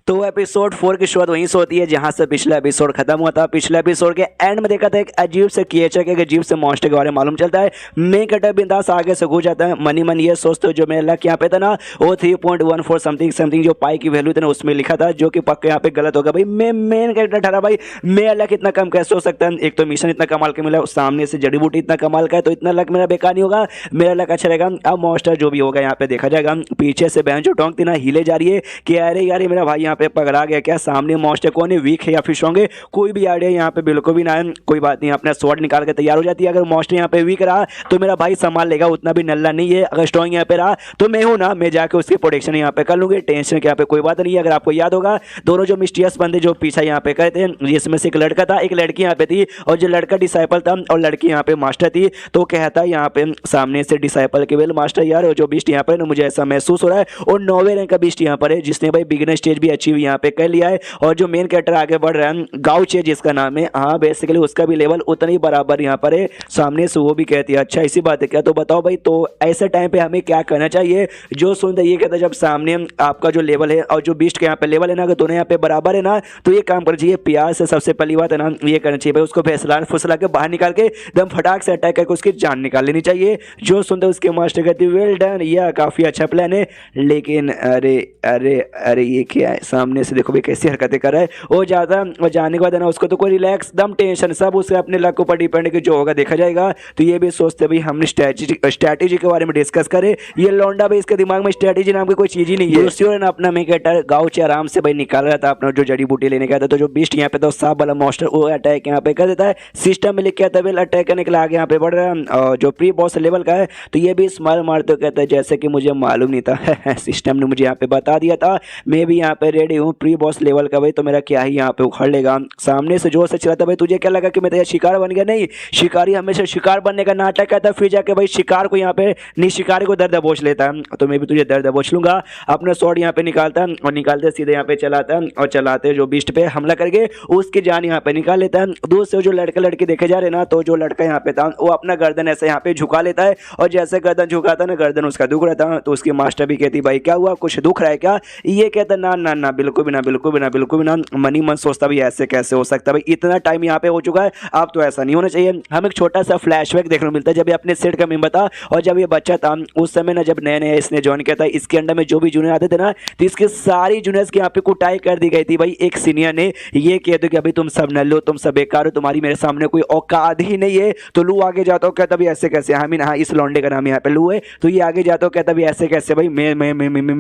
तो एपिसोड 4 की शुरुआत वहीं से होती है जहां से पिछला एपिसोड खत्म हुआ था। पिछले एपिसोड के एंड में देखा था एक अजीब से क्रिएचर के अजीब से मॉन्स्टर के बारे में मालूम चलता है। मेन कैरेक्टर बिंदास आगे से घुस जाता है। मनी मन ये सोचते हो जो मेरा लक यहाँ पे था ना वो 3.14 समथिंग समथिंग जो पाई की वैल्यू थी ना उसमें लिखा था, जो कि पक्का यहाँ पे गलत होगा। भाई मैं मेन कैरेक्टर ठहरा भाई, मेरा लक इतना कम कैसे हो सकता है? एक तो मिशन इतना कमाल का मिला, सामने से जड़ी बूटी इतना कमाल का है, तो इतना लक मेरा बेकार नहीं होगा, मेरा लक अच्छा रहेगा। अब मॉन्स्टर जो भी होगा यहाँ पे देखा जाएगा। पीछे से बहन जो टोंक थी ना हिले जा रही है कि अरे यार ये मेरा भाई यहाँ पे पकड़ा गया क्या? सामने मॉन्स्टर कौन है, वीक है या फिर स्ट्रॉन्ग है? कोई भी आइडिया यहाँ पे बिल्कुल भी ना है। कोई बात नहीं, अपना स्वॉर्ड निकाल के तैयार हो जाती है। अगर मॉन्स्टर यहाँ पे वीक रहा तो मेरा भाई संभाल लेगा, उतना भी नल्ला नहीं है। अगर स्ट्रॉन्ग यहाँ पे रहा तो मैं हूँ ना, मैं जाके उसकी प्रोटेक्शन यहाँ पे कर लूंगी, टेंशन के यहाँ पे कोई बात नहीं है। अगर आपको याद होगा दोनों जो मिस्टीरियस बंदे जो पीछा यहाँ पे गए थे, जिसमें से एक लड़का था एक लड़की यहाँ पे थी, और जो लड़का डिसाइपल था और लड़की यहाँ पे मास्टर थी। तो कहता है यहाँ पे सामने से डिसाइपल के वेल मास्टर यार जो बीस्ट यहाँ पर मुझे ऐसा महसूस हो रहा है, और 9वें रैंक का बीस्ट यहाँ पर है जिसने भाई बिगिनर स्टेज भी अचीव यहाँ पे कर लिया है। और जो मेन कैरेक्टर आगे बढ़ रहा है गाउच है जिसका नाम है, हाँ बेसिकली उसका भी लेवल उतना ही बराबर यहाँ पर है। सामने से वो भी कहती है अच्छा इसी बात है क्या? तो बताओ भाई, तो ऐसे टाइम पे हमें क्या करना चाहिए? जो सुनते ये कहता है जब सामने आपका जो लेवल है और जो बीस्ट का यहाँ पे लेवल है ना, अगर दोनों यहाँ पे बराबर है ना तो ये काम करना चाहिए प्यार से। सबसे पहली बात है ना ये करना चाहिए भाई, उसको फैसला फुसला के बाहर निकाल के एकदम फटाक से अटैक करके उसकी जान निकाल लेनी चाहिए। जो सुनते उसके मास्टर कहती वेल डन, यह काफी अच्छा प्लान है। लेकिन अरे अरे अरे ये क्या है? सामने से देखो भाई कैसी हरकतें कर रहा है। वो जाता और जाने के बाद ना उसको तो कोई रिलैक्स दम टेंशन सब उसके अपने लक ऊपर डिपेंड है कि जो होगा देखा जाएगा। तो ये भी सोचते भाई हमने स्ट्रैटेजी के बारे में डिस्कस करे। ये लौंडा भाई इसके दिमाग में स्ट्रैटेजी नाम की कोई चीज ही नहीं है। दूसरी ओर अपना मेकेटर गाँव से आराम से भाई निकाल रहा था अपना जो जड़ी बूटी लेने का था। तो जो बीस्ट यहाँ पे तो सांप वाला मॉन्स्टर वो अटैक यहाँ पे कर देता है। सिस्टम में लिख के आता है अटैक करने के लिए आगे यहाँ पे बढ़ रहा है, और जो प्री बॉस लेवल का है। तो ये भी स्माइल मारते हुए कहता है जैसे कि मुझे मालूम नहीं था सिस्टम ने मुझे यहाँ पे बता दिया था, मैं भी यहाँ पे रेडी हूँ प्री बॉस लेवल का भाई, तो मेरा क्या ही यहाँ पे उखड़ लेगा। सामने से जोर से चला था भाई, तुझे क्या लगा कि मैं तेरा शिकार बन गया? नहीं, शिकारी हमेशा शिकार बनने का नाटक करता है, फिर जाके भाई शिकार को यहाँ पे नहीं शिकारी को दर्द दबोच लेता है। तो मैं भी तुझे दर्द दबोच लूंगा। अपना स्वॉर्ड यहाँ पे निकालता है और निकालते सीधे यहाँ पे चलाता है, और चलाते जो बीस्ट पे हमला करके उसकी जान यहाँ पे निकाल लेता है। दूर से जो लड़का लड़की देखे जा रहे ना, तो जो लड़का यहाँ पे था वो अपना गर्दन ऐसे यहाँ पे झुका लेता है, और जैसे गर्दन झुकाता ना गर्दन उसका दुख रहा था। तो उसकी मास्टर भी कहती भाई क्या हुआ, कुछ दुख रहा है क्या? ये कहता ना ना ना बिल्कुल भी ना बिल्कुल भी ना बिल्कुल भी ना। मनी मन सोचता भाई ऐसे कैसे हो सकता है भाई, इतना टाइम यहाँ पे हो चुका है, अब तो ऐसा नहीं होना चाहिए। हमें एक छोटा सा फ्लैशबैक देखने को मिलता है जब ये अपने सेट का मेंबर था और जब ये बच्चा था उस समय ना, जब नए नए इसने ज्वाइन किया था, इसके अंडर में जो भी जूनियर आते थे ना तो इसके सारी जूनियर्स की यहाँ पे कुटाई कर दी गई थी भाई। एक सीनियर ने ये कह दो कि अभी तुम सब नल्लो, तुम सब बेकार हो, तुम्हारी मेरे सामने कोई औकात ही नहीं है। तो लू आगे जाता हूँ कहता भी ऐसे कैसे, हाँ मीन हाँ इस लौंडे का नाम यहाँ पे लू है। तो ये आगे जाता हूँ कहता भी ऐसे कैसे भाई, मैं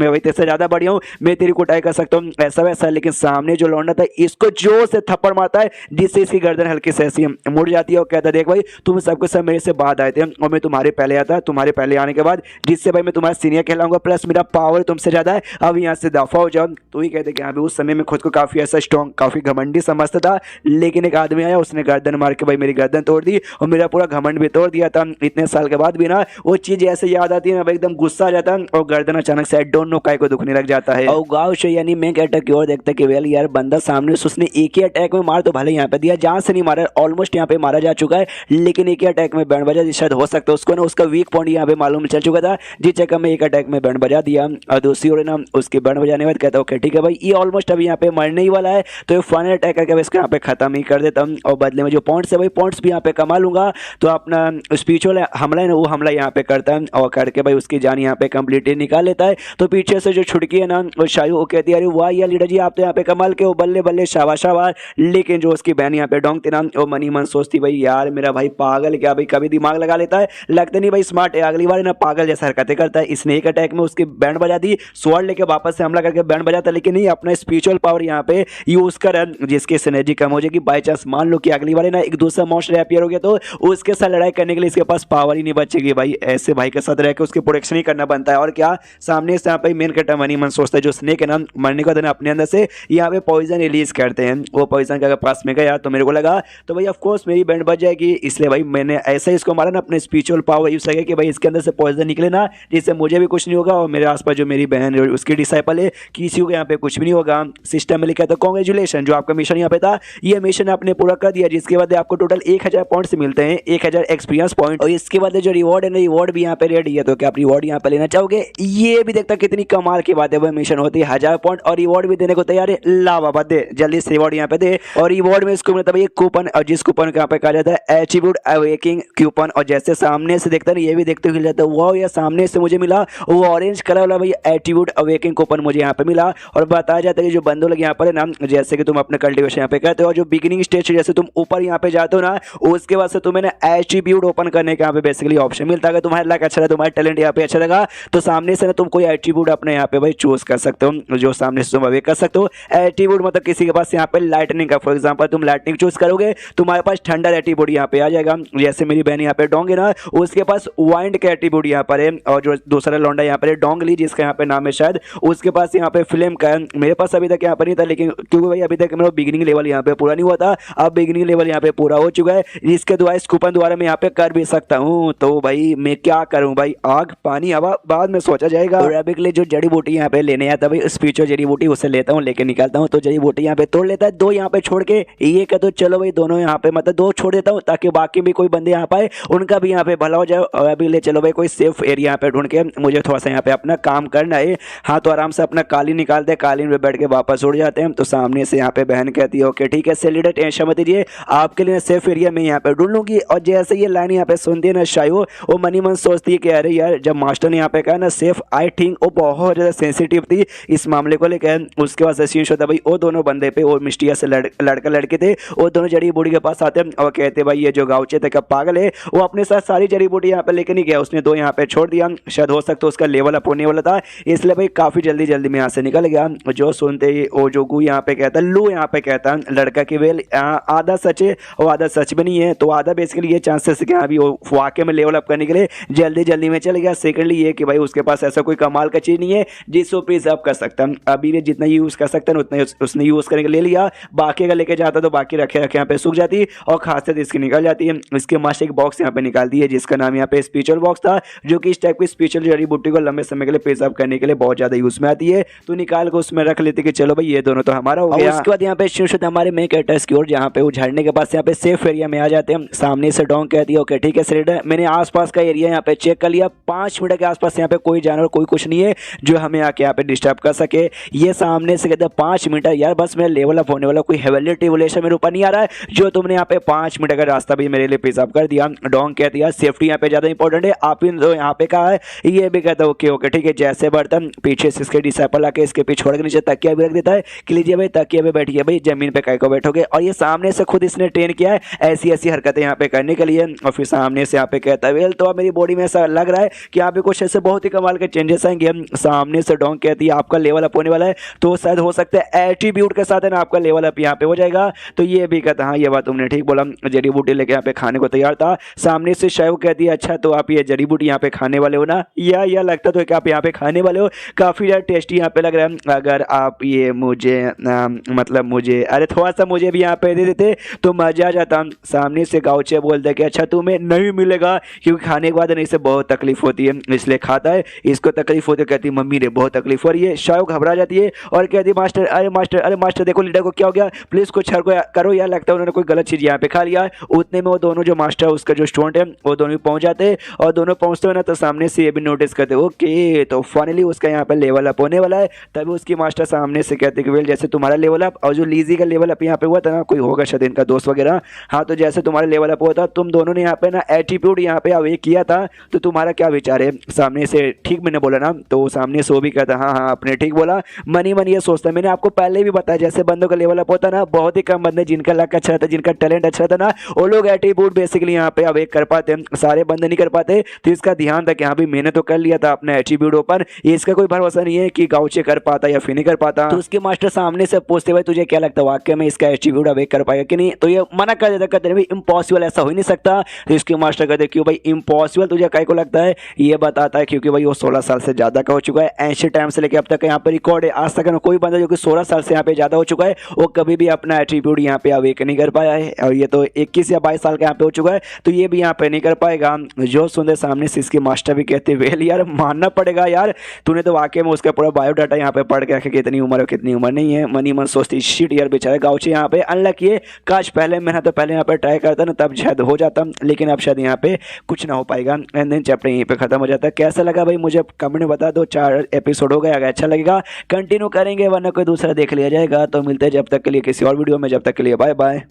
भाई तेरे से ज्यादा बढ़िया हूँ, मैं तेरी कुटाई कर सकता हूँ ऐसा वैसा। लेकिन सामने जो लौंडा था इसको जोर से थप्पड़ मारता है जिससे इसकी गर्दन हल्की से ऐसी मुड़ जाती है, और कहता देख भाई तुम सबके सब मेरे से बाद आए थे और मैं तुम्हारे पहले आता, तुम्हारे पहले आने के बाद जिससे भाई मैं तुम्हारा सीनियर कहलाऊंगा, प्लस मेरा पावर तुमसे ज्यादा है, अब यहाँ से दफा हो जाओ। तो ही कहते कि हाँ उस समय में खुद को काफी ऐसा स्ट्रॉन्ग काफी घमंडी समझता था। लेकिन एक आदमी आया उसने गर्दन मार के भाई मेरी गर्दन तोड़ दी और मेरा पूरा घमंड भी तोड़ दिया था। इतने साल के बाद भी ना वो चीज ऐसे याद आती है ना भाई, एकदम गुस्सा आ जाता है और गर्दन अचानक से डोंट नो काय को दुखने लग जाता है। और गाँव से यानी मैं कहता की ओर देखता कि वेल यार बंदा सामने से उसने एक ही अटैक में मार तो भले यहाँ पे दिया, जहां से नहीं मारा ऑलमोस्ट यहाँ पे मारा जा चुका है, लेकिन एक ही अटैक में बैंड बजा शायद हो सकता है उसको ना, उसका वीक पॉइंट यहाँ पे मालूम चल चुका था, जिस जगह में एक अटैक में बैंड बजा दिया। और दूसरी ओर ना उसके बैंड बजाने के बाद कहता ओके ठीक है भाई ये ऑलमोस्ट अभी यहाँ पे मरने ही वाला है, तो फाइनल अटैक करके इसको यहाँ पे खत्म ही कर देता हूँ, और बदले में जो पॉइंट्स है भाई पॉइंट्स भी यहाँ पे कमा लूंगा। तो अपना स्पिरिचुअल हमला है ना वो हमला यहाँ पे करता है और करके भाई उसकी जान यहाँ पे कंप्लीटली निकाल लेता है। तो पीछे से जो छुटकी है ना वो शायद वो कहती है अरे वाह यार लीडर जी आप तो यहाँ पे कमाल के हो, बल्ले बल्ले शाबाश शाबाश। लेकिन जो उसकी बहन यहाँ पे डोंकती ना वो मनी मन सोचती भाई यार मेरा भाई पागल क्या भाई, कभी दिमाग लगा लेता है, लगता नहीं भाई स्मार्ट है, अगली बार ना पागल जैसा हरकतें करता है। इसने एक अटैक में उसकी बैंड बजा दी, स्वॉर्ड लेके वापस से हमला करके बैंड बजाता, लेकिन नहीं अपना स्पिरिचुअल पावर यहाँ पे यूज कर जिसकी सिनर्जी कम हो जाएगी। बाई चांस मान लो कि अगली बार ना एक दूसरा मॉन्स्टर अपीयर हो गया तो उसके साथ लड़ाई करने के लिए इसके पास पावर ही नहीं बचेगी भाई, ऐसे भाई के साथ रह के उसकी प्रोटेक्शन ही करना बनता है। और क्या सामने से यहाँ पे मेन कैरेक्टर मनी मन सोचता है जो स्नेक है ना मरने के बाद अपने अंदर से यहाँ पे पॉइजन रिलीज करते हैं, वो पॉइजन के पास में गया तो मेरे को लगा तो भाई ऑफकोर्स मेरी बैंड बच जाएगी, इसलिए भाई मैंने ऐसा ही इसको मारा ना अपने स्पिरिचुअल पावर यूज करके कि भाई इसके अंदर से पॉइजन निकले ना जिससे मुझे भी कुछ नहीं होगा और मेरे आसपास जो मेरी बहन उसकी डिसाइपल है किसी को यहाँ पे कुछ भी नहीं होगा। सिस्टम में लिखा था कॉन्ग्रेचुलेशन जो आपका मिशन यहाँ पे था ये मिशन आपने पूरा कर दिया, जिसके बाद आपको टोटल 1000 पॉइंट्स मिलते हैं, 1000 एक्सपीरियंस पॉइंट, और इसके बाद जो रिवॉर्ड है ना रिवॉर्ड भी यहाँ पे रेडी है। तो क्या आप रिवॉर्ड यहाँ पे लेना चाहोगे? ये भी देखता कितनी कमाल की बात है, वह मिशन होती है 1000 पॉइंट और रिवॉर्ड भी देने को तैयार है। ला बाबा दे, जल्दी से रिवॉर्ड यहाँ पे दे। और रिवॉर्ड में इसको मिलता है ये कूपन, और जिस कूपन को यहाँ पे कहा जाता है एट्रीब्यूट अवेकिंग कूपन। और जैसे सामने से देखता है ये भी देखते हुए जाता है, वाह यार सामने से मुझे मिला वो ऑरेंज कलर वाला भाई एट्रीब्यूट अवेकिंग कूपन मुझे यहाँ पे मिला। और बताया जाता है कि जो बंदे लोग यहाँ पर है ना, जैसे कि तुम अपने कल्टीवेशन यहाँ पे करते हो और जो बिगिनिंग स्टेज जैसे तुम ऊपर यहाँ पे जाते हो ना, उसके बाद से तुम्हें ना एट्रीब्यूट ओपन करने का यहाँ पे बेसिकली ऑप्शन मिलता है। अगर तुम्हारा लक अच्छा है, तुम्हारा टैलेंट यहाँ पे अच्छा लगा, तो सामने से ना तुम कोई एट्रीब्यूट अपने यहाँ पे भाई चूज कर सकते हो, जो सामने से तुम अवेक कर सकते हो। एट्रीब्यूट मतलब किसी के पास यहाँ पे लाइटनिंग का, फॉर एग्जाम्पल तुम लाइटनिंग चूज करोगे, तुम्हारे पास थंडर एट्रीब्यूट यहाँ पे आ जाएगा। जैसे मेरी बहन यहाँ पे डोंग है ना, उसके पास वाइंड का एट्रीब्यूट यहाँ पर है। और जो दूसरा लौंडा यहाँ पर है डोंगली, जिसका यहाँ पे नाम है शायद, उसके पास यहाँ पे फ्लेम का है। मेरे पास अभी तक यहाँ पर नहीं था, लेकिन क्योंकि भाई अभी तक मेरा बिगिनिंग लेवल यहाँ पे पूरा नहीं हुआ था, अब बिगिनिंग लेवल यहाँ पे पूरा हो चुका है, जिसके द्वारा इस कूपन द्वारा मैं यहाँ पे कर भी सकता हूँ। तो भाई मैं क्या करूँ भाई, आग पानी हवा बाद में सोचा जाएगा। और अभी के लिए जो जड़ी बूटी यहाँ पे लेने आता भाई, स्पिरिचुअल जड़ी बूटी उसे लेता हूँ, लेके निकालता हूँ। तो जड़ी बूटी यहाँ पे तोड़ लेता है, दो यहाँ पे छोड़ के ये कहते चलो भाई दोनों यहाँ पे मतलब दो छोड़ देता हूँ, ताकि बाकी भी कोई बंदे यहाँ पाए उनका भी यहाँ पे भला हो जाए। और अभी ले चलो भाई कोई सेफ एरिया यहाँ पे ढूंढ के, मुझे थोड़ा सा यहाँ पे अपना काम करना है। हाँ तो आराम से अपना कालीन निकालते हैं, कालीन पे बैठ के वापस उड़ जाते हैं। तो सामने से यहाँ पे बहन कहती है ओके ठीक है सेलिडर, टेंशन मत लीजिए, आपके लिए सेफ एरिया में यहाँ पे ढूंढ लूंगी। और जैसे ये लाइन यहाँ पे सुनती है ना शायू, वो मनी मन सोचती है कि अरे यार जब मास्टर ने यहाँ पे कहा ना सेफ, आई थिंक वो बहुत ज़्यादा सेंसिटिव थी इस मामले को लेकर। उसके बाद सीन होता भाई वो दोनों बंदे पे, वो मिस्टिया से लड़का लड़के थे, वो दोनों जड़ी बूटी के पास आते हैं और कहते भाई ये जो गाँवचे थे क्या पागल है, वो अपने साथ सारी जड़ी बूटी यहाँ पे लेके नहीं गया, उसने दो यहाँ पे छोड़ दिया, शायद हो सकता है उसका लेवल अप होने वाला था, इसलिए भाई काफ़ी जल्दी जल्दी में यहाँ से निकल गया। जो सुनते ही वो जोगू यहाँ पे कहता है, लू यहाँ पे कहता है लड़का की वेल आधा सच है और आधा सच भी नहीं है। तो आधा बेसिकली ये चांसेस है कि अभी वो वाकई में लेवल अप करने के लिए जल्दी जल्दी में चल गया। सेकेंडली ये कि भाई उसके पास ऐसा कोई कमाल का चीज़ नहीं है जिसको प्रिजर्व कर सकता है, अभी भी जितना यूज़ कर सकता है उतना उसने यूज़ करने के ले लिया, बाकी अगर लेके जाता तो बाकी रखे रखे यहाँ पे सूख जाती और खासियत इसकी निकल जाती है। इसके मास्टर एक बॉक्स यहाँ पे निकाल दी है जिसका नाम यहाँ पे स्पिरिचुअल बॉक्स था, जो कि इस टाइप की स्पिरिचुअल जड़ी बूटी को लंबे समय के लिए प्रिजर्व करने के लिए बहुत ज्यादा यूज में आती है। तो निकाल के उसमें रख लेते कि चलो भाई ये दोनों तो हमारा हो गया। उसके बाद यहाँ पे शुरू हमारे मेन कैरेक्टर्स की ओर, जहाँ पे वो झरने के पास यहाँ पे सेफ एरिया में आ जाते हैं। सामने से डोंग कहती है ओके ठीक है सर, मैंने आसपास का एरिया यहाँ पे चेक कर लिया, 5 मिनट के आसपास यहाँ पे कोई जानवर कोई कुछ नहीं है जो हमें आके यहाँ पे डिस्टर्ब कर सके। ये सामने से कहते हैं 5 मिनट यार, बस मेरा लेवल अप होने वाला, कोई हेवनली टिवलेशन मेरे ऊपर नहीं आ रहा है जो तुमने यहाँ पे 5 मिनट का रास्ता भी मेरे लिए प्रिजर्व कर दिया। डोंग कहती है सेफ्टी यहाँ पे ज्यादा इंपॉर्टेंट है, आप इन यहाँ पे कहा है, ये भी कहता है ओके ओके ठीक है। जैसे बर्तन पीछे से इसके डिसाइपल आके इसके पीछे छोड़ के नीचे तकिया भी रख देता है कि लीजिए भाई तकिया पे बैठिए भाई, जमीन पे काय को बैठोगे। और ये सामने से खुद इसने ट्रेन किया है ऐसी ऐसी हरकतें यहाँ पे करने के लिए। और फिर सामने से यहाँ पे कहता है वेल तो अब मेरी बॉडी में ऐसा लग रहा है कि यहाँ पे कुछ ऐसे बहुत ही कमाल के चेंजेस आएंगे। सामने से डोंग कहती है आपका लेवल अप होने वाला है, तो शायद हो सकता है एट्रीब्यूट के साथ है ना आपका लेवल अप यहाँ पे हो जाएगा। तो ये भी कहता हाँ ये बात तुमने ठीक बोला, जड़ी बूटी लेके यहाँ पे खाने को तैयार था। सामने से शायद कहती है अच्छा तो आप ये जड़ी बूटी यहाँ पे खाने वाले हो ना, या लगता तो कि आप यहाँ पे खाने वाले हो, काफ़ी ज़्यादा टेस्टी यहाँ पे लग रहा है। अगर आप ये मुझे मतलब मुझे अरे थोड़ा सा मुझे भी यहाँ पे दे देते तो मजा आ जाता। सामने से गाँवचे बोलते कि अच्छा तुम्हें नहीं मिलेगा क्योंकि खाने के बाद नहीं से बहुत तकलीफ होती है, इसलिए खाता है, इसको तकलीफ होती है। कहती मम्मी ने बहुत तकलीफ हो रही है, शायद घबरा जाती है और कहती मास्टर अरे मास्टर देखो लीडर को क्या हो गया, प्लीज़ कुछ करो यार, लगता है उन्होंने कोई गलत चीज़ यहाँ पे खा लिया। उतने में वो दोनों जो मास्टर उसका जो स्टूडेंट है वो दोनों पहुँच जाते हैं और दोनों पहुँचते हो ना तो सामने से ये भी नोटिस करते ओके तो फाइनली उसका यहाँ पे लेवल अप होने वाला है। तभी उसकी मास्टर सामने से कहते कि वेल जैसे तुम्हारा लेवल अप और जो लीजी का लेवल अप यहाँ पे हुआ था ना, कोई होगा शायद इनका दोस्त वगैरह, हाँ तो जैसे तुम्हारा लेवल अप हुआ था तुम दोनों ने यहाँ पे ना एटीट्यूड यहाँ पे अवेक किया था, तो तुम्हारा क्या विचार है? सामने से ठीक मैंने बोला ना, तो सामने से वो भी कहता हाँ आपने ठीक बोला। मन ही मन ये सोचता है मैंने आपको पहले भी बताया जैसे बंदों का लेवल अप होता ना, बहुत ही कम बंदे जिनका लक अच्छा था, जिनका टैलेंट अच्छा था ना, वो लोग एटीट्यूड बेसिकली यहाँ पे अवेक कर पाते हैं, सारे बंदे नहीं कर पाते। तो इसका ध्यान था कि हाँ भी मैंने तो कर लिया था अपना एटीट्यूड ओपन, इसका कोई भरोसा नहीं है कि गाउचे कर पाता या फिर नहीं कर पाता। तो उसके मास्टर सामने से पूछते भाई तुझे क्या लगता है वाकई में इसका एटीट्यूड अवेक कर पाएगा कि नहीं? तो ये मना कर देता, कहते भाई इम्पॉसिबल, ऐसा हो ही नहीं सकता। तो इसके मास्टर कहते क्यों भाई इम्पॉसिबल तुझे काय को लगता है? ये बताता है क्योंकि भाई वो 16 साल से ज़्यादा का हो चुका है, एंशिएंट टाइम से लेकर अब तक यहाँ पे रिकॉर्ड है, आज तक कोई बंदा जो कि 16 साल से यहाँ पे ज़्यादा हो चुका है वो कभी भी अपना एट्रीब्यूट यहाँ पे अवेक नहीं कर पाया है। और ये तो 21 या 22 साल का यहाँ पे हो चुका है, तो ये भी यहाँ पे नहीं कर पाएगा। जो सुनते सामने से इसके मास्टर भी कहते वेल यार मानना पड़ेगा यार, तूने तो वाकई में उसका पूरा बायोडाटा यहाँ पे पढ़ के रखे कितनी उम्र है कितनी उम्र नहीं है। मनी मन सोचती शिट यार बेचारे गाँवचे यहाँ पे अनलकी है, काश पहले मैंने तो पहले यहाँ पे ट्राई करता ना तब शायद हो जाता, लेकिन अब शायद यहाँ पे कुछ ना हो पाएगा। एंड देन चैप्टर यहीं पे खत्म हो जाता है। कैसा लगा भाई मुझे कमेंट में बता दो, 4 एपिसोड हो गए, अगर अच्छा लगेगा कंटिन्यू करेंगे, वरना कोई दूसरा देख लिया जाएगा। तो मिलते हैं जब तक के लिए किसी और वीडियो में, जब तक के लिए बाय बाय।